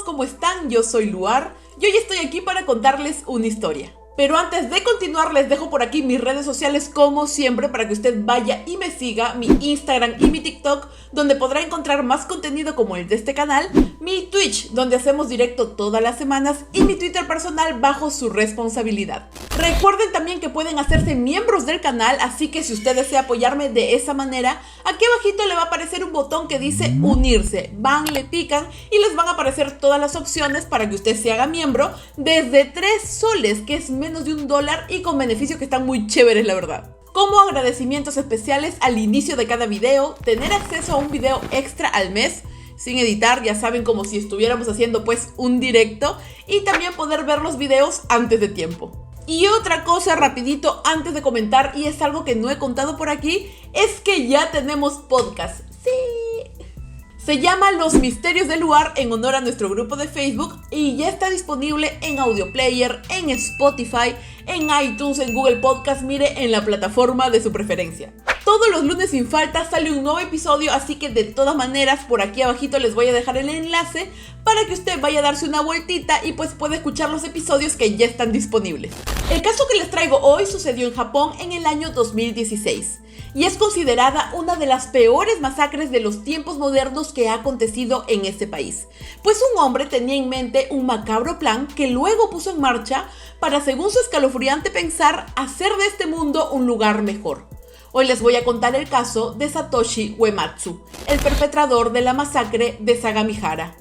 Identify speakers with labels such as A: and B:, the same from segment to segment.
A: todos, ¿cómo están? Yo soy Luar y hoy estoy aquí para contarles una historia. Pero antes de continuar les dejo por aquí mis redes sociales como siempre para que usted vaya y me siga, mi Instagram y mi TikTok, donde podrá encontrar más contenido como el de este canal, mi Twitch, donde hacemos directo todas las semanas, y mi Twitter personal bajo su responsabilidad. Recuerden también que pueden hacerse miembros del canal, así que si usted desea apoyarme de esa manera, aquí abajito le va a aparecer un botón que dice unirse. Van, le pican y les van a aparecer todas las opciones para que usted se haga miembro desde 3 soles, que es menos de $1, y con beneficios que están muy chéveres, la verdad. Como agradecimientos especiales al inicio de cada video, tener acceso a un video extra al mes, sin editar, ya saben, como si estuviéramos haciendo pues un directo, y también poder ver los videos antes de tiempo. Y otra cosa rapidito antes de comentar, y es algo que no he contado por aquí, es que ya tenemos podcast. ¡Sí! Se llama Los Misterios del Luar en honor a nuestro grupo de Facebook y ya está disponible en Audio Player, en Spotify, en iTunes, en Google Podcast, mire, en la plataforma de su preferencia. Todos los lunes sin falta sale un nuevo episodio, así que de todas maneras por aquí abajito les voy a dejar el enlace para que usted vaya a darse una vueltita y pues pueda escuchar los episodios que ya están disponibles. El caso que les traigo hoy sucedió en Japón en el año 2016 y es considerada una de las peores masacres de los tiempos modernos que ha acontecido en este país. Pues un hombre tenía en mente un macabro plan que luego puso en marcha para, según su escalofriante pensar, hacer de este mundo un lugar mejor. Hoy les voy a contar el caso de Satoshi Uematsu, el perpetrador de la masacre de Sagamihara.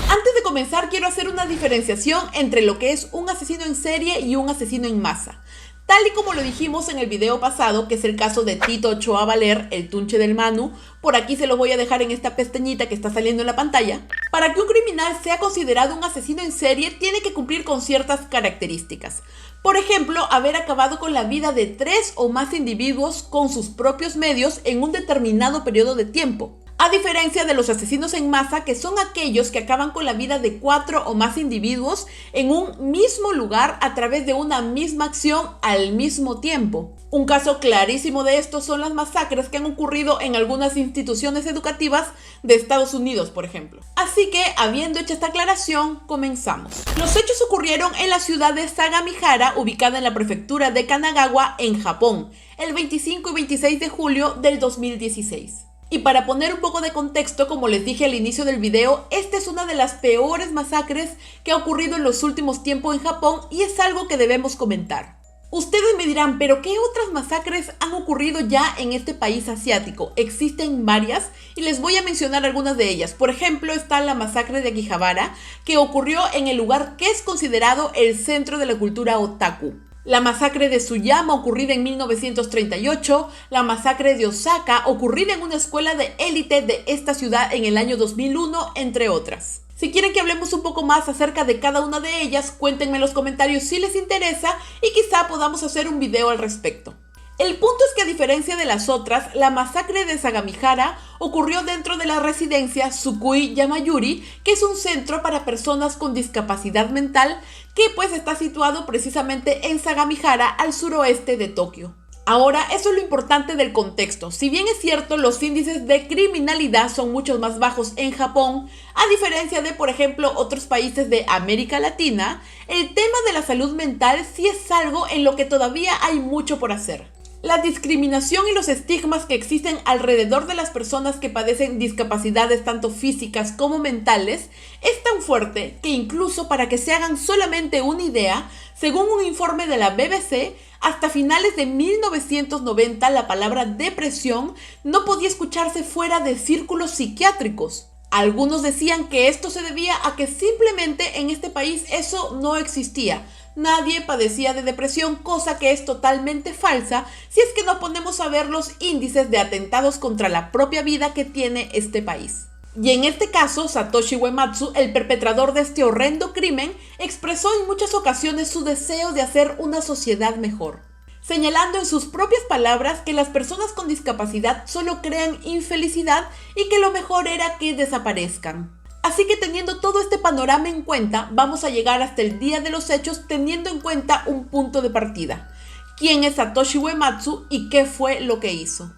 A: Antes de comenzar, quiero hacer una diferenciación entre lo que es un asesino en serie y un asesino en masa. Tal y como lo dijimos en el video pasado, que es el caso de Tito Ochoa Valer, el Tunche del Manu, por aquí se lo voy a dejar en esta pestañita que está saliendo en la pantalla. Para que un criminal sea considerado un asesino en serie, tiene que cumplir con ciertas características. Por ejemplo, haber acabado con la vida de 3 o más individuos con sus propios medios en un determinado periodo de tiempo. A diferencia de los asesinos en masa, que son aquellos que acaban con la vida de 4 o más individuos en un mismo lugar a través de una misma acción al mismo tiempo. Un caso clarísimo de esto son las masacres que han ocurrido en algunas instituciones educativas de Estados Unidos, por ejemplo. Así que, habiendo hecho esta aclaración, comenzamos. Los hechos ocurrieron en la ciudad de Sagamihara, ubicada en la prefectura de Kanagawa, en Japón, el 25 y 26 de julio del 2016. Y para poner un poco de contexto, como les dije al inicio del video, esta es una de las peores masacres que ha ocurrido en los últimos tiempos en Japón y es algo que debemos comentar. Ustedes me dirán, ¿pero qué otras masacres han ocurrido ya en este país asiático? Existen varias y les voy a mencionar algunas de ellas. Por ejemplo, está la masacre de Akihabara, que ocurrió en el lugar que es considerado el centro de la cultura otaku. La masacre de Tsuyama, ocurrida en 1938, la masacre de Osaka, ocurrida en una escuela de élite de esta ciudad en el año 2001, entre otras. Si quieren que hablemos un poco más acerca de cada una de ellas, cuéntenme en los comentarios si les interesa y quizá podamos hacer un video al respecto. El punto es que, a diferencia de las otras, la masacre de Sagamihara ocurrió dentro de la residencia Tsukui Yamayuri, que es un centro para personas con discapacidad mental que pues está situado precisamente en Sagamihara, al suroeste de Tokio. Ahora, eso es lo importante del contexto. Si bien es cierto, los índices de criminalidad son mucho más bajos en Japón, a diferencia de, por ejemplo, otros países de América Latina, el tema de la salud mental sí es algo en lo que todavía hay mucho por hacer. La discriminación y los estigmas que existen alrededor de las personas que padecen discapacidades tanto físicas como mentales es tan fuerte que, incluso para que se hagan solamente una idea, según un informe de la BBC, hasta finales de 1990 la palabra depresión no podía escucharse fuera de círculos psiquiátricos. Algunos decían que esto se debía a que simplemente en este país eso no existía. Nadie padecía de depresión, cosa que es totalmente falsa si es que nos ponemos a ver los índices de atentados contra la propia vida que tiene este país. Y en este caso, Satoshi Uematsu, el perpetrador de este horrendo crimen, expresó en muchas ocasiones su deseo de hacer una sociedad mejor, señalando en sus propias palabras que las personas con discapacidad solo crean infelicidad y que lo mejor era que desaparezcan. Así que, teniendo todo este panorama en cuenta, vamos a llegar hasta el día de los hechos teniendo en cuenta un punto de partida, quién es Satoshi Uematsu y qué fue lo que hizo.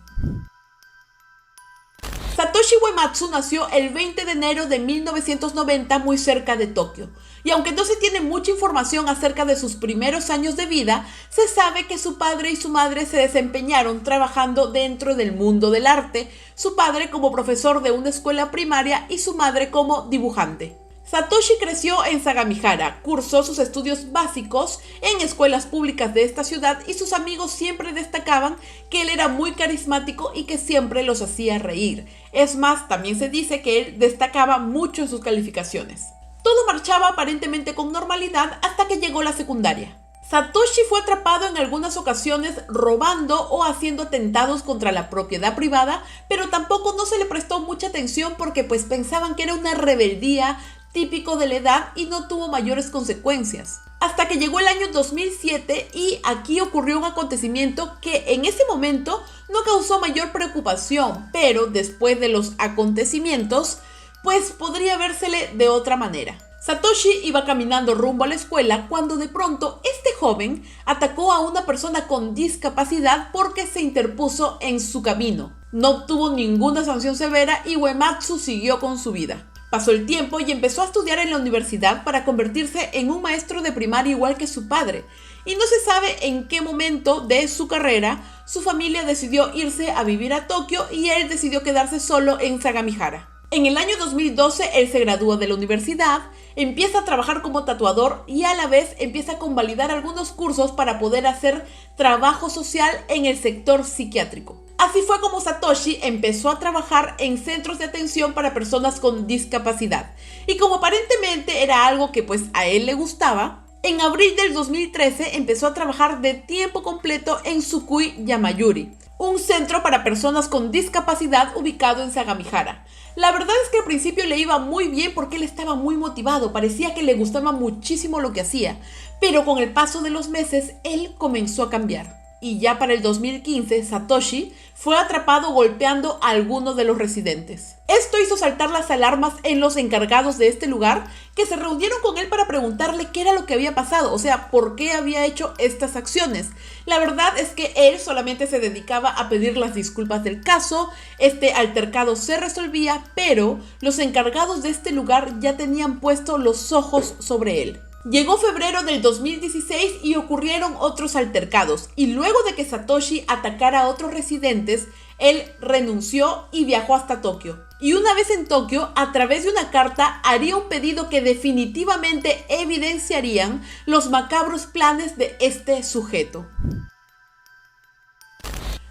A: Satoshi Uematsu nació el 20 de enero de 1990 muy cerca de Tokio, y aunque no se tiene mucha información acerca de sus primeros años de vida, se sabe que su padre y su madre se desempeñaron trabajando dentro del mundo del arte, su padre como profesor de una escuela primaria y su madre como dibujante. Satoshi creció en Sagamihara, cursó sus estudios básicos en escuelas públicas de esta ciudad y sus amigos siempre destacaban que él era muy carismático y que siempre los hacía reír. Es más, también se dice que él destacaba mucho en sus calificaciones. Todo marchaba aparentemente con normalidad hasta que llegó la secundaria. Satoshi fue atrapado en algunas ocasiones robando o haciendo atentados contra la propiedad privada, pero tampoco no se le prestó mucha atención porque pues pensaban que era una rebeldía típico de la edad y no tuvo mayores consecuencias. Hasta que llegó el año 2007 y aquí ocurrió un acontecimiento que en ese momento no causó mayor preocupación, pero después de los acontecimientos, pues podría vérsele de otra manera. Satoshi iba caminando rumbo a la escuela cuando de pronto este joven atacó a una persona con discapacidad porque se interpuso en su camino. No obtuvo ninguna sanción severa y Uematsu siguió con su vida. Pasó el tiempo y empezó a estudiar en la universidad para convertirse en un maestro de primaria igual que su padre. Y no se sabe en qué momento de su carrera su familia decidió irse a vivir a Tokio y él decidió quedarse solo en Sagamihara. En el año 2012 él se gradúa de la universidad, empieza a trabajar como tatuador y a la vez empieza a convalidar algunos cursos para poder hacer trabajo social en el sector psiquiátrico. Así fue como Satoshi empezó a trabajar en centros de atención para personas con discapacidad. Y como aparentemente era algo que pues a él le gustaba, en abril del 2013 empezó a trabajar de tiempo completo en Tsukui Yamayuri, un centro para personas con discapacidad ubicado en Sagamihara. La verdad es que al principio le iba muy bien porque él estaba muy motivado, parecía que le gustaba muchísimo lo que hacía, pero con el paso de los meses él comenzó a cambiar. Y ya para el 2015, Satoshi fue atrapado golpeando a algunos de los residentes. Esto hizo saltar las alarmas en los encargados de este lugar, que se reunieron con él para preguntarle qué era lo que había pasado, o sea, por qué había hecho estas acciones. La verdad es que él solamente se dedicaba a pedir las disculpas del caso, este altercado se resolvía, pero los encargados de este lugar ya tenían puesto los ojos sobre él. Llegó febrero del 2016 y ocurrieron otros altercados, y luego de que Satoshi atacara a otros residentes, él renunció y viajó hasta Tokio. Y una vez en Tokio, a través de una carta, haría un pedido que definitivamente evidenciarían los macabros planes de este sujeto.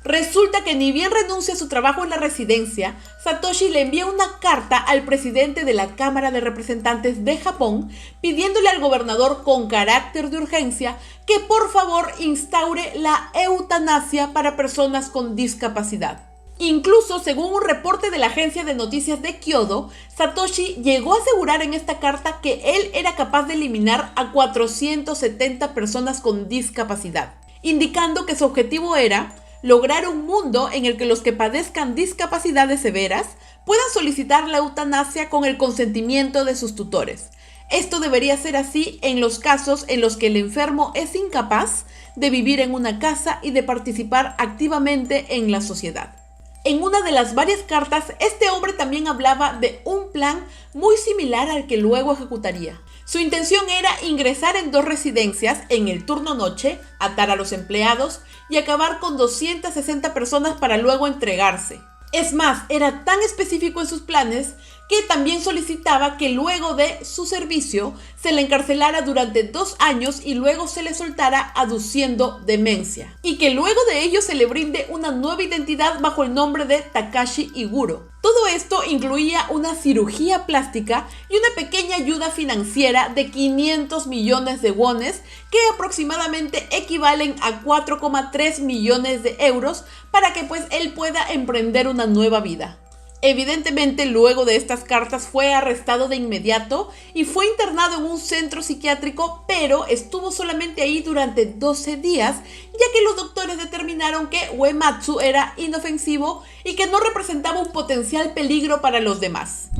A: Resulta que ni bien renuncia a su trabajo en la residencia, Satoshi le envía una carta al presidente de la Cámara de Representantes de Japón pidiéndole al gobernador con carácter de urgencia que por favor instaure la eutanasia para personas con discapacidad. Incluso, según un reporte de la agencia de noticias de Kyodo, Satoshi llegó a asegurar en esta carta que él era capaz de eliminar a 470 personas con discapacidad, indicando que su objetivo era lograr un mundo en el que los que padezcan discapacidades severas puedan solicitar la eutanasia con el consentimiento de sus tutores. Esto debería ser así en los casos en los que el enfermo es incapaz de vivir en una casa y de participar activamente en la sociedad. En una de las varias cartas, este hombre también hablaba de un plan muy similar al que luego ejecutaría. Su intención era ingresar en 2 residencias en el turno noche, atar a los empleados y acabar con 260 personas para luego entregarse. Es más, era tan específico en sus planes que también solicitaba que luego de su servicio se le encarcelara durante 2 años y luego se le soltara aduciendo demencia. Y que luego de ello se le brinde una nueva identidad bajo el nombre de Takashi Iguro. Todo esto incluía una cirugía plástica y una pequeña ayuda financiera de 500 millones de wones, que aproximadamente equivalen a 4,3 millones de euros, para que pues él pueda emprender una nueva vida. Evidentemente, luego de estas cartas fue arrestado de inmediato y fue internado en un centro psiquiátrico, pero estuvo solamente ahí durante 12 días, ya que los doctores determinaron que Uematsu era inofensivo y que no representaba un potencial peligro para los demás.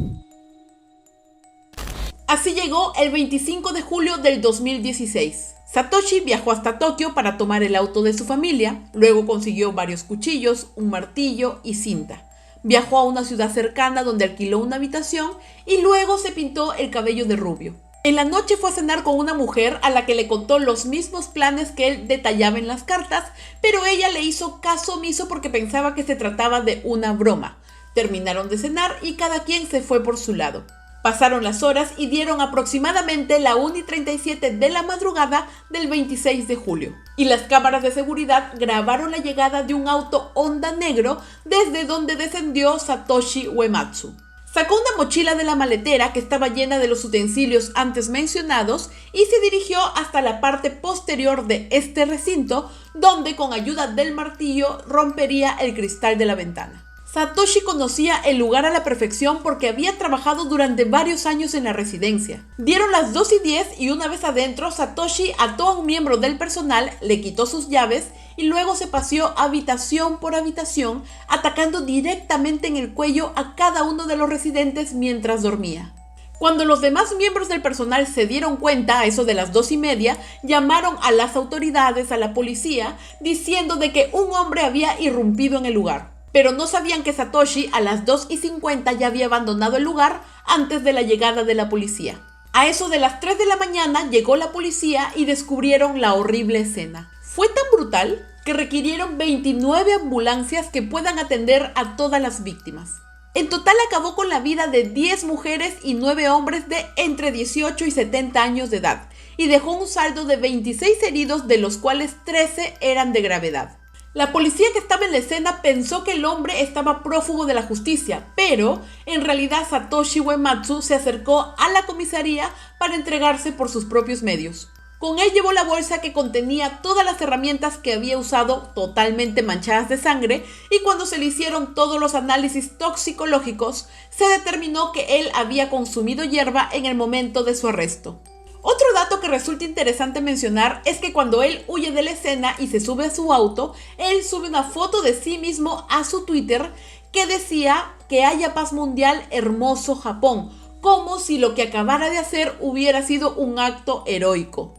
A: Así llegó el 25 de julio del 2016. Satoshi viajó hasta Tokio para tomar el auto de su familia, luego consiguió varios cuchillos, un martillo y cinta. Viajó a una ciudad cercana donde alquiló una habitación y luego se pintó el cabello de rubio. En la noche fue a cenar con una mujer a la que le contó los mismos planes que él detallaba en las cartas, pero ella le hizo caso omiso porque pensaba que se trataba de una broma. Terminaron de cenar y cada quien se fue por su lado. Pasaron las horas y dieron aproximadamente la 1:37 de la madrugada del 26 de julio. Y las cámaras de seguridad grabaron la llegada de un auto Honda negro desde donde descendió Satoshi Uematsu. Sacó una mochila de la maletera que estaba llena de los utensilios antes mencionados y se dirigió hasta la parte posterior de este recinto, donde con ayuda del martillo rompería el cristal de la ventana. Satoshi conocía el lugar a la perfección porque había trabajado durante varios años en la residencia. Dieron las 2:10 y una vez adentro, Satoshi ató a un miembro del personal, le quitó sus llaves y luego se paseó habitación por habitación, atacando directamente en el cuello a cada uno de los residentes mientras dormía. Cuando los demás miembros del personal se dieron cuenta, a eso de las 2:30, llamaron a las autoridades, a la policía, diciendo de que un hombre había irrumpido en el lugar. Pero no sabían que Satoshi a las 2:50 ya había abandonado el lugar antes de la llegada de la policía. A eso de las 3 de la mañana llegó la policía y descubrieron la horrible escena. Fue tan brutal que requirieron 29 ambulancias que puedan atender a todas las víctimas. En total acabó con la vida de 10 mujeres y 9 hombres de entre 18 y 70 años de edad y dejó un saldo de 26 heridos, de los cuales 13 eran de gravedad. La policía que estaba en la escena pensó que el hombre estaba prófugo de la justicia, pero en realidad Satoshi Uematsu se acercó a la comisaría para entregarse por sus propios medios. Con él llevó la bolsa que contenía todas las herramientas que había usado, totalmente manchadas de sangre, y cuando se le hicieron todos los análisis toxicológicos, se determinó que él había consumido hierba en el momento de su arresto. Otro dato que resulta interesante mencionar es que cuando él huye de la escena y se sube a su auto, él sube una foto de sí mismo a su Twitter que decía que haya paz mundial, hermoso Japón, como si lo que acabara de hacer hubiera sido un acto heroico.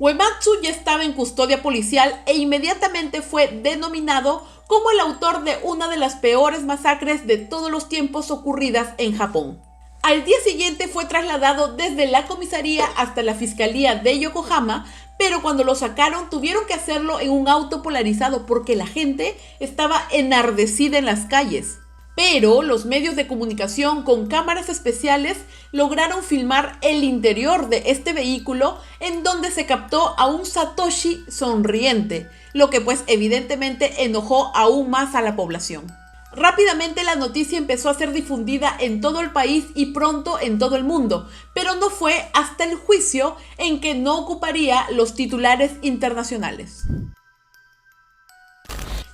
A: Uematsu ya estaba en custodia policial e inmediatamente fue denominado como el autor de una de las peores masacres de todos los tiempos ocurridas en Japón. Al día siguiente fue trasladado desde la comisaría hasta la fiscalía de Yokohama, pero cuando lo sacaron tuvieron que hacerlo en un auto polarizado porque la gente estaba enardecida en las calles. Pero los medios de comunicación con cámaras especiales lograron filmar el interior de este vehículo, en donde se captó a un Satoshi sonriente, lo que pues evidentemente enojó aún más a la población. Rápidamente la noticia empezó a ser difundida en todo el país y pronto en todo el mundo, pero no fue hasta el juicio en que no ocuparía los titulares internacionales.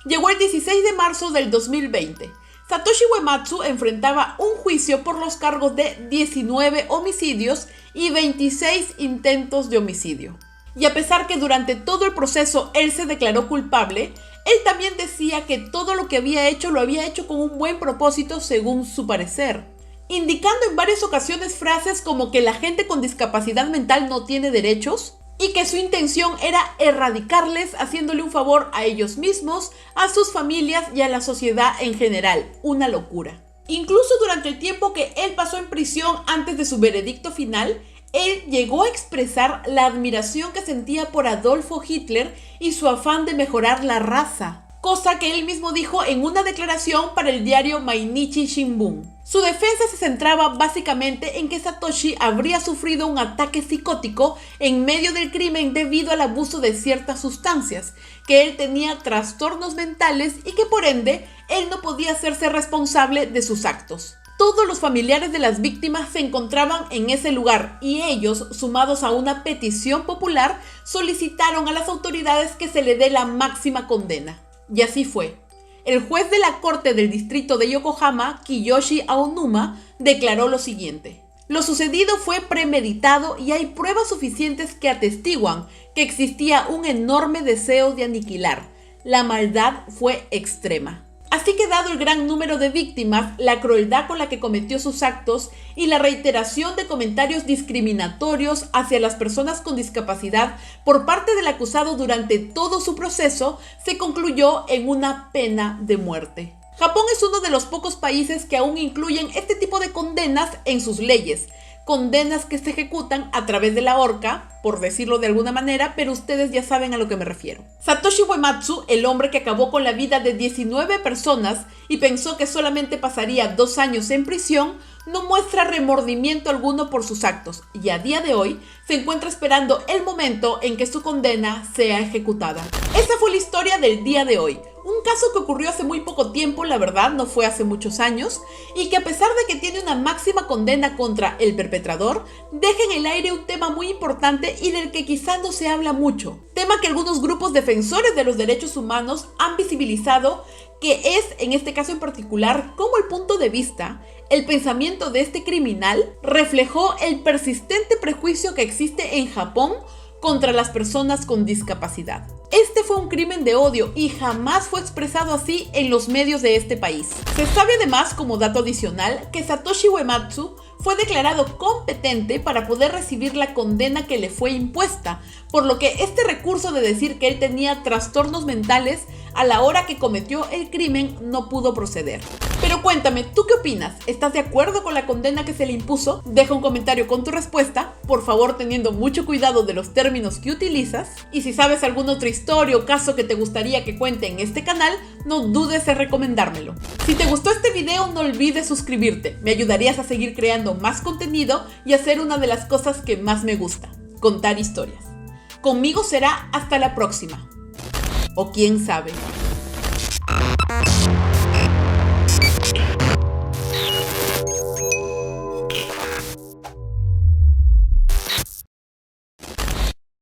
A: Llegó el 16 de marzo del 2020. Satoshi Uematsu enfrentaba un juicio por los cargos de 19 homicidios y 26 intentos de homicidio. Y a pesar que durante todo el proceso él se declaró culpable, él también decía que todo lo que había hecho lo había hecho con un buen propósito según su parecer, indicando en varias ocasiones frases como que la gente con discapacidad mental no tiene derechos y que su intención era erradicarles haciéndole un favor a ellos mismos, a sus familias y a la sociedad en general. Una locura. Incluso durante el tiempo que él pasó en prisión antes de su veredicto final, él llegó a expresar la admiración que sentía por Adolfo Hitler y su afán de mejorar la raza, cosa que él mismo dijo en una declaración para el diario Mainichi Shimbun. Su defensa se centraba básicamente en que Satoshi habría sufrido un ataque psicótico en medio del crimen debido al abuso de ciertas sustancias, que él tenía trastornos mentales y que por ende él no podía hacerse responsable de sus actos. Todos los familiares de las víctimas se encontraban en ese lugar y ellos, sumados a una petición popular, solicitaron a las autoridades que se le dé la máxima condena. Y así fue. El juez de la corte del distrito de Yokohama, Kiyoshi Aonuma, declaró lo siguiente: lo sucedido fue premeditado y hay pruebas suficientes que atestiguan que existía un enorme deseo de aniquilar. La maldad fue extrema. Así que dado el gran número de víctimas, la crueldad con la que cometió sus actos y la reiteración de comentarios discriminatorios hacia las personas con discapacidad por parte del acusado durante todo su proceso, se concluyó en una pena de muerte. Japón es uno de los pocos países que aún incluyen este tipo de condenas en sus leyes. Condenas que se ejecutan a través de la horca, por decirlo de alguna manera, pero ustedes ya saben a lo que me refiero. Satoshi Uematsu, el hombre que acabó con la vida de 19 personas y pensó que solamente pasaría 2 años en prisión, no muestra remordimiento alguno por sus actos y a día de hoy se encuentra esperando el momento en que su condena sea ejecutada. Esa fue la historia del día de hoy. Un caso que ocurrió hace muy poco tiempo, la verdad, no fue hace muchos años, y que a pesar de que tiene una máxima condena contra el perpetrador, deja en el aire un tema muy importante y del que quizá no se habla mucho. Tema que algunos grupos defensores de los derechos humanos han visibilizado, que es, en este caso en particular, cómo el punto de vista, el pensamiento de este criminal reflejó el persistente prejuicio que existe en Japón contra las personas con discapacidad. Este fue un crimen de odio y jamás fue expresado así en los medios de este país. Se sabe además, como dato adicional, que Satoshi Uematsu fue declarado competente para poder recibir la condena que le fue impuesta, por lo que este recurso de decir que él tenía trastornos mentales a la hora que cometió el crimen no pudo proceder. Pero cuéntame, ¿tú qué opinas? ¿Estás de acuerdo con la condena que se le impuso? Deja un comentario con tu respuesta, por favor teniendo mucho cuidado de los términos que utilizas. Y si sabes alguna otra historia o caso que te gustaría que cuente en este canal, no dudes en recomendármelo. Si te gustó este video, no olvides suscribirte. Me ayudarías a seguir creando más contenido y hacer una de las cosas que más me gusta: contar historias. Conmigo será hasta la próxima. O quién sabe.